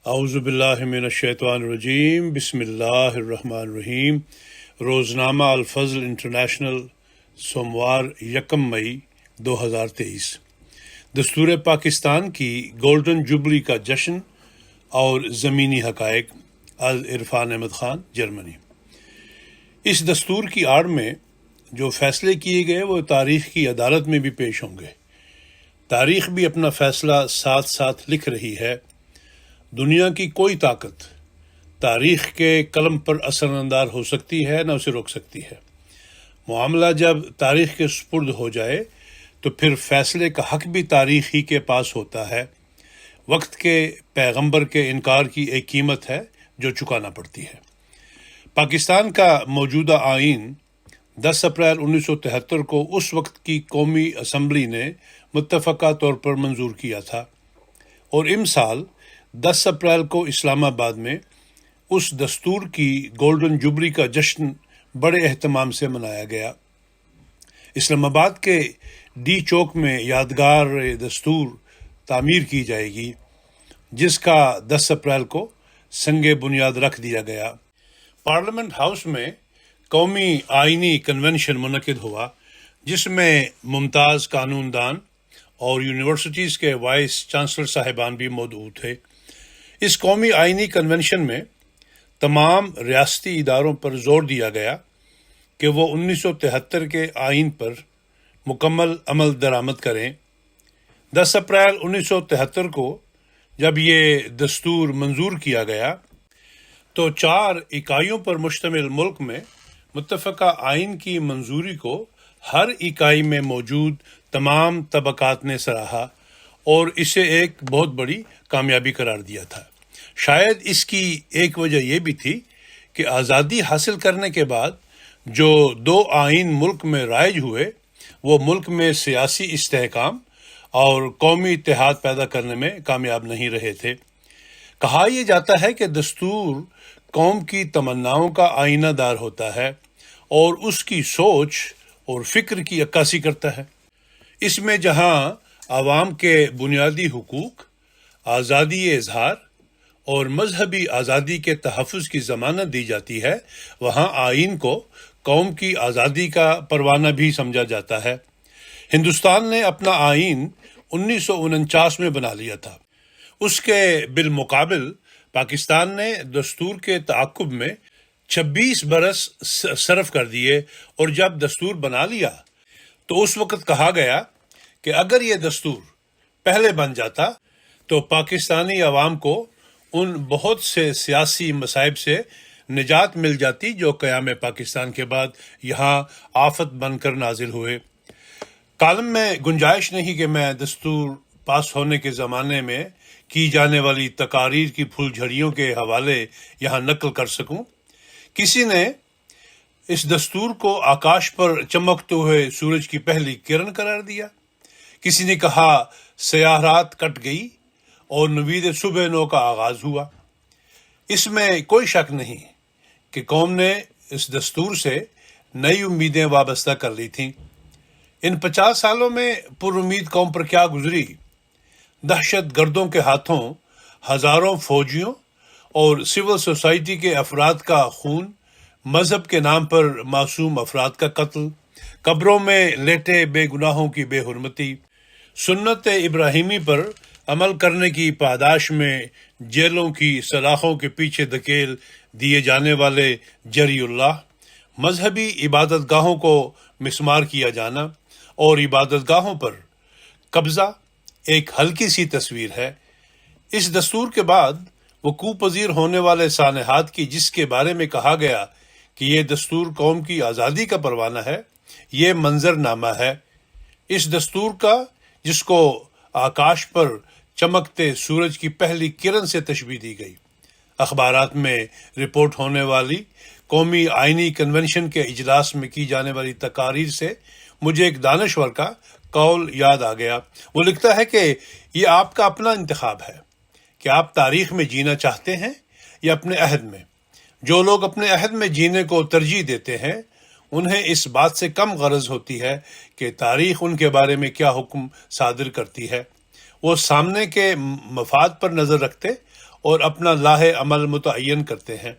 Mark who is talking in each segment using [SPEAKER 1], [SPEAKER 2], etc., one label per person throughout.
[SPEAKER 1] اعوذ باللہ من الشیطان الرجیم، بسم اللہ الرحمن الرحیم۔ روزنامہ الفضل انٹرنیشنل، سوموار 1 مئی 2023۔ دستور پاکستان کی گولڈن جوبلی کا جشن اور زمینی حقائق، از عرفان احمد خان، جرمنی۔ اس دستور کی آڑ میں جو فیصلے کیے گئے وہ تاریخ کی عدالت میں بھی پیش ہوں گے۔ تاریخ بھی اپنا فیصلہ ساتھ ساتھ لکھ رہی ہے۔ دنیا کی کوئی طاقت تاریخ کے قلم پر اثر انداز ہو سکتی ہے، نہ اسے روک سکتی ہے۔ معاملہ جب تاریخ کے سپرد ہو جائے تو پھر فیصلے کا حق بھی تاریخ ہی کے پاس ہوتا ہے۔ وقت کے پیغمبر کے انکار کی ایک قیمت ہے جو چکانا پڑتی ہے۔ پاکستان کا موجودہ آئین 10 اپریل 1973 کو اس وقت کی قومی اسمبلی نے متفقہ طور پر منظور کیا تھا، اور امسال 10 اپریل کو اسلام آباد میں اس دستور کی گولڈن جوبلی کا جشن بڑے اہتمام سے منایا گیا۔ اسلام آباد کے ڈی چوک میں یادگار دستور تعمیر کی جائے گی، جس کا 10 اپریل کو سنگ بنیاد رکھ دیا گیا۔ پارلیمنٹ ہاؤس میں قومی آئینی کنونشن منعقد ہوا، جس میں ممتاز قانون دان اور یونیورسٹیز کے وائس چانسلر صاحبان بھی موجود تھے۔ اس قومی آئینی کنونشن میں تمام ریاستی اداروں پر زور دیا گیا کہ وہ 1973 کے آئین پر مکمل عمل درآمد کریں۔ 10 اپریل 1973 کو جب یہ دستور منظور کیا گیا تو 4 اکائیوں پر مشتمل ملک میں متفقہ آئین کی منظوری کو ہر اکائی میں موجود تمام طبقات نے سراہا اور اسے ایک بہت بڑی کامیابی قرار دیا تھا۔ شاید اس کی ایک وجہ یہ بھی تھی کہ آزادی حاصل کرنے کے بعد جو 2 آئین ملک میں رائج ہوئے وہ ملک میں سیاسی استحکام اور قومی اتحاد پیدا کرنے میں کامیاب نہیں رہے تھے۔ کہا یہ جاتا ہے کہ دستور قوم کی تمناؤں کا آئینہ دار ہوتا ہے اور اس کی سوچ اور فکر کی عکاسی کرتا ہے۔ اس میں جہاں عوام کے بنیادی حقوق، آزادی اظہار اور مذہبی آزادی کے تحفظ کی ضمانت دی جاتی ہے، وہاں آئین کو قوم کی آزادی کا پروانہ بھی سمجھا جاتا ہے۔ ہندوستان نے اپنا آئین 1949 میں بنا لیا تھا۔ اس کے بالمقابل پاکستان نے دستور کے تعاقب میں 26 برس صرف کر دیے، اور جب دستور بنا لیا تو اس وقت کہا گیا کہ اگر یہ دستور پہلے بن جاتا تو پاکستانی عوام کو ان بہت سے سیاسی مصائب سے نجات مل جاتی جو قیام پاکستان کے بعد یہاں آفت بن کر نازل ہوئے۔ کالم میں گنجائش نہیں کہ میں دستور پاس ہونے کے زمانے میں کی جانے والی تقاریر کی پھول جھڑیوں کے حوالے یہاں نقل کر سکوں۔ کسی نے اس دستور کو آکاش پر چمکتے ہوئے سورج کی پہلی کرن قرار دیا، کسی نے کہا سیاہ رات کٹ گئی اور نوید صبح نو کا آغاز ہوا۔ اس میں کوئی شک نہیں کہ قوم نے اس دستور سے نئی امیدیں وابستہ کر لی تھیں۔ ان 50 سالوں میں پر امید قوم پر کیا گزری؟ دہشت گردوں کے ہاتھوں ہزاروں فوجیوں اور سول سوسائٹی کے افراد کا خون، مذہب کے نام پر معصوم افراد کا قتل، قبروں میں لیٹے بے گناہوں کی بے حرمتی، سنت ابراہیمی پر عمل کرنے کی پاداش میں جیلوں کی سلاخوں کے پیچھے دھکیل دیے جانے والے جری اللہ، مذہبی عبادت گاہوں کو مسمار کیا جانا اور عبادت گاہوں پر قبضہ ایک ہلکی سی تصویر ہے۔ اس دستور کے بعد وقوع پذیر ہونے والے سانحات کی، جس کے بارے میں کہا گیا کہ یہ دستور قوم کی آزادی کا پروانہ ہے، یہ منظر نامہ ہے۔ اس دستور کا، جس کو آکاش پر چمکتے سورج کی پہلی کرن سے تشبیہ دی گئی، اخبارات میں رپورٹ ہونے والی قومی آئینی کنونشن کے اجلاس میں کی جانے والی تقاریر سے مجھے ایک دانشور کا قول یاد آ گیا۔ وہ لکھتا ہے کہ یہ آپ کا اپنا انتخاب ہے کہ آپ تاریخ میں جینا چاہتے ہیں یا اپنے عہد میں۔ جو لوگ اپنے عہد میں جینے کو ترجیح دیتے ہیں انہیں اس بات سے کم غرض ہوتی ہے کہ تاریخ ان کے بارے میں کیا حکم صادر کرتی ہے۔
[SPEAKER 2] وہ سامنے کے مفاد پر نظر رکھتے اور اپنا لاہ عمل متعین کرتے ہیں۔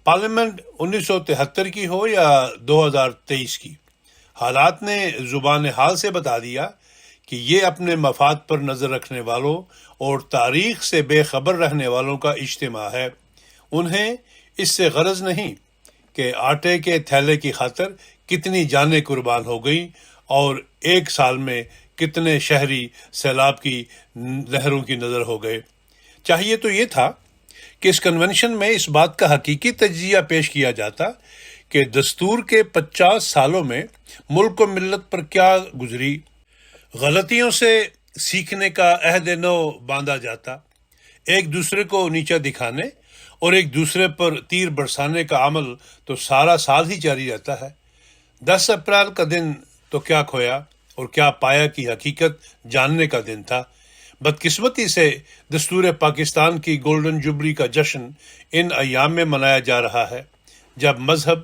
[SPEAKER 2] پارلیمنٹ 1973 کی ہو یا 2023 کی، حالات نے زبان حال سے بتا دیا کہ یہ اپنے مفاد پر نظر رکھنے والوں اور تاریخ سے بے خبر رہنے والوں کا اجتماع ہے۔ انہیں اس سے غرض نہیں کہ آٹے کے تھیلے کی خاطر کتنی جانیں قربان ہو گئیں اور ایک سال میں کتنے شہری سیلاب کی لہروں کی نظر ہو گئے۔ چاہیے تو یہ تھا کہ اس کنونشن میں اس بات کا حقیقی تجزیہ پیش کیا جاتا کہ دستور کے 50 سالوں میں ملک و ملت پر کیا گزری، غلطیوں سے سیکھنے کا عہد نو باندھا جاتا، ایک دوسرے کو نیچا دکھانے اور ایک دوسرے پر تیر برسانے کا عمل تو سارا سال ہی جاری رہتا ہے۔ 10 اپریل کا دن تو کیا کھویا اور کیا پایا کی حقیقت جاننے کا دن تھا۔ بدقسمتی سے دستور پاکستان کی گولڈن جوبلی کا جشن ان ایام میں منایا جا رہا ہے جب مذہب،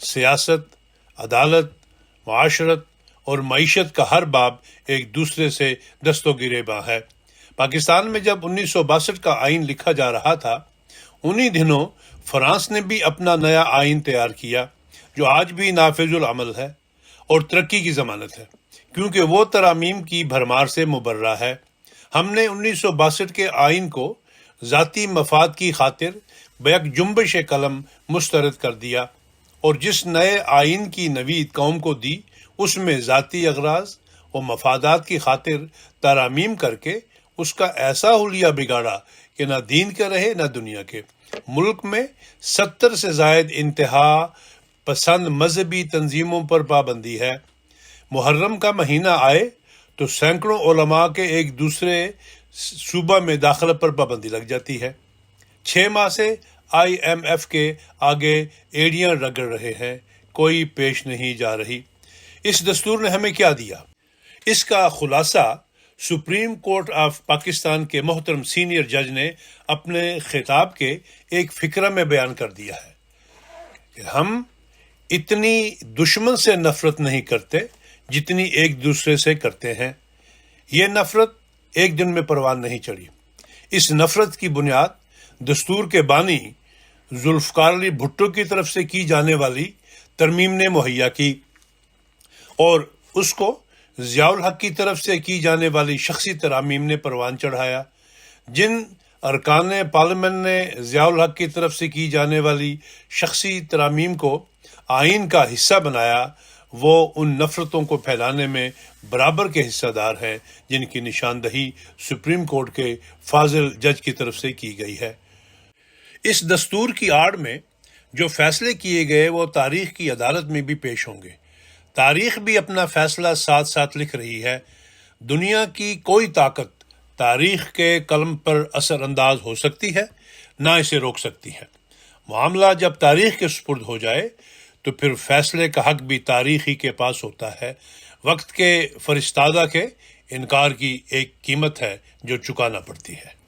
[SPEAKER 2] سیاست، عدالت، معاشرت اور معیشت کا ہر باب ایک دوسرے سے دست و گریباں ہے۔ پاکستان میں جب 1962 کا آئین لکھا جا رہا تھا، انہی دنوں فرانس نے بھی اپنا نیا آئین تیار کیا جو آج بھی نافذ العمل ہے اور ترقی کی ضمانت ہے، کیونکہ وہ ترامیم کی بھرمار سے مبرہ ہے۔ ہم نے 1962 کے آئین کو ذاتی مفاد کی خاطر بیک جنبش قلم مسترد کر دیا اور جس نئے آئین کی نوید قوم کو دی، اس میں ذاتی اغراض و مفادات کی خاطر ترامیم کر کے اس کا ایسا حلیہ بگاڑا کہ نہ دین کے رہے نہ دنیا کے۔ ملک میں 70 سے زائد انتہا پسند مذہبی تنظیموں پر پابندی ہے۔ محرم کا مہینہ آئے تو سینکڑوں علماء کے ایک دوسرے صوبہ میں داخلہ پر پابندی لگ جاتی ہے۔ 6 ماہ سے IMF کے آگے ایڑیاں رگڑ رہے ہیں، کوئی پیش نہیں جا رہی۔ اس دستور نے ہمیں کیا دیا؟ اس کا خلاصہ سپریم کورٹ آف پاکستان کے محترم سینئر جج نے اپنے خطاب کے ایک فقرہ میں بیان کر دیا ہے کہ ہم اتنی دشمن سے نفرت نہیں کرتے جتنی ایک دوسرے سے کرتے ہیں۔ یہ نفرت ایک دن میں پروان نہیں چڑھی۔ اس نفرت کی بنیاد دستور کے بانی ذوالفقار علی بھٹو کی طرف سے کی جانے والی ترمیم نے مہیا کی اور اس کو ضیاء الحق کی طرف سے کی جانے والی شخصی ترامیم نے پروان چڑھایا۔ جن ارکان پارلیمنٹ نے ضیاء الحق کی طرف سے کی جانے والی شخصی ترامیم کو آئین کا حصہ بنایا، وہ ان نفرتوں کو پھیلانے میں برابر کے حصہ دار ہیں جن کی نشاندہی سپریم کورٹ کے فاضل جج کی طرف سے کی گئی ہے۔ اس دستور کی آڑ میں جو فیصلے کیے گئے وہ تاریخ کی عدالت میں بھی پیش ہوں گے۔ تاریخ بھی اپنا فیصلہ ساتھ ساتھ لکھ رہی ہے۔ دنیا کی کوئی طاقت تاریخ کے قلم پر اثر انداز ہو سکتی ہے، نہ اسے روک سکتی ہے۔ معاملہ جب تاریخ کے سپرد ہو جائے تو پھر فیصلے کا حق بھی تاریخ ہی کے پاس ہوتا ہے۔ وقت کے فرستادہ کے انکار کی ایک قیمت ہے جو چکانا پڑتی ہے۔